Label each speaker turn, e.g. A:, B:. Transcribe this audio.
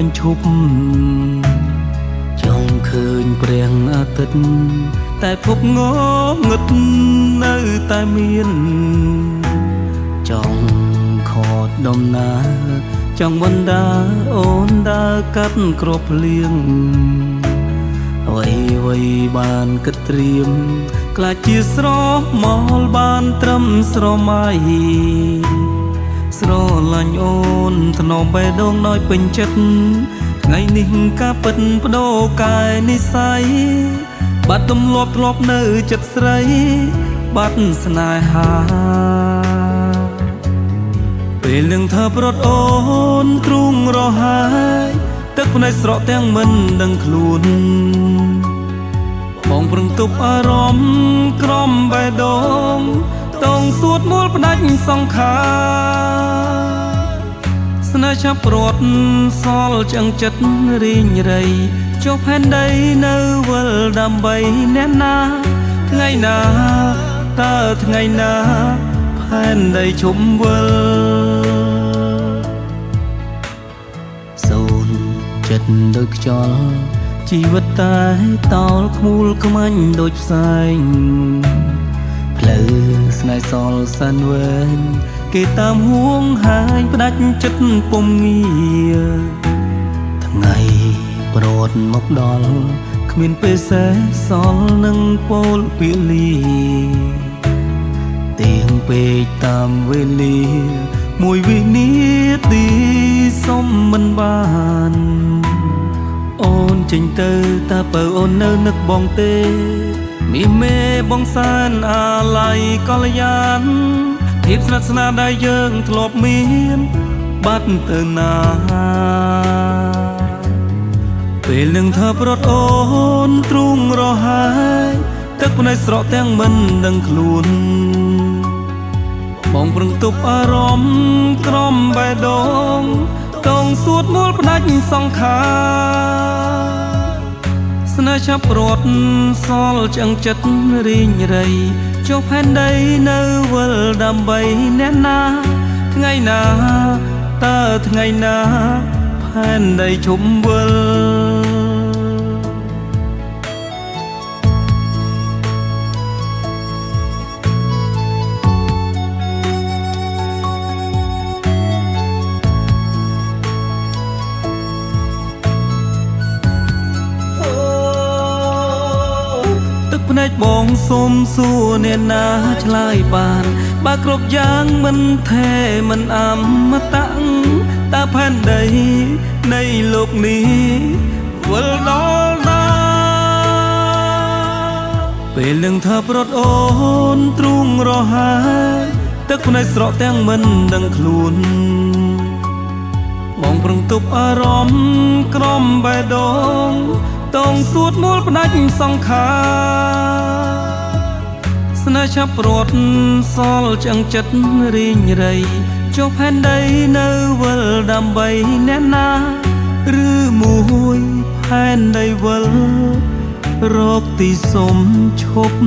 A: បញ្ឈប់ចង់ឃើញព្រះអាទិត្យតែភពងងឹតនៅតែមានចង់ខតដំណើរចង់បណ្ដាអូនដើរកាត់គ្រាប់ភ្លៀងអ្វីបានគិតត្រៀមក្លាចជាស្រមោលបានត្រឹមស្រមៃស្រឡាញ់អូនថ្នមបេះដូងដោយពេញចិត្តថ្ងៃនេះការពិតបដូរកាយនិស័យបាត់ទម្លាប់ធ្លាប់នៅចិត្តស្រីបាត់ស្នេហាពេលនឹងធ្វើប្រត់អូនទ្រូងរហើយទឹកភ្នែកស្រក់ទាំងមិនដឹងខ្លួនបងប្រឹងទប់អារម្មណ៍ក្រំបេះដូងតងសួតមូលផ្ដាច់សង្ខារស្នេហ៍ឆាប់ព្រាត់សល់ចឹងចិត្តរីងរៃចុះផែនដីនៅវិលដើម្បីអ្នកណាថ្ងៃណាតើថ្ងៃណាផែនដីជុំវិលសូនចិត្តដូចខ្យល់ជីវិតតែតោលខ្មូលខ្មាញ់ដូចផ្សែងផ្លូវស្នេហ៍សល់សានវែងគេតាមហួងហាយផ្ដាច់ចិត្តពុំងារថ្ងៃប្រត់មកដល់គ្មានពេលសេះសល់នឹងពោលពាលីទៀងពេកតាមវេលាមួយវិនាទីសុំមិនបានអូនចេញទៅតើបើអូននៅនឹកបងទេមីមេបងសានអាឡ័យកល្យានភាពស្និទ្ធស្នាលដែលយើងធ្លាប់មានបាត់ទៅណាពេលនឹងធ្វើប្រត់អូនទ្រូងរហើយទឹកភ្នែកស្រក់ទាំងមិនដឹងខ្លួនបងប្រឹងទប់អារម្មណ៍ក្រំបេះដូងតងសួតមូលផ្ដាច់សង្ខារស្នេហ៍ឆាប់ព្រាត់សល់ចឹងចិត្តរីងរៃចុះផែនដីនៅវិលដើម្បីអ្នកណាថ្ងៃណាតើថ្ងៃណាផែនដីជុំវិលភ្នែកបងសុំសួរអ្នកណាឆ្លើយបានបើគ្រប់យ៉ាងមិនថេមិនអមតៈតើផែនដីនៃលោកនេះវិលដល់ណាពេលនឹងធ្វើប្រត់អូនទ្រូងរហើយទឹកភ្នែកស្រក់ទាំងមិនដឹងខ្លួនបងប្រឹងទប់អារម្មណ៍ក្រំបេះដូងតងសួតមូលផ្ដាច់សង្ខារស្នេហ៍ឆាប់ព្រាត់សល់ចឹងចិត្តរីងរៃចុះផែនដីនៅវិលដើម្បីអ្នកណាឬមួយផែនដីវិលរកទីសុំឈប់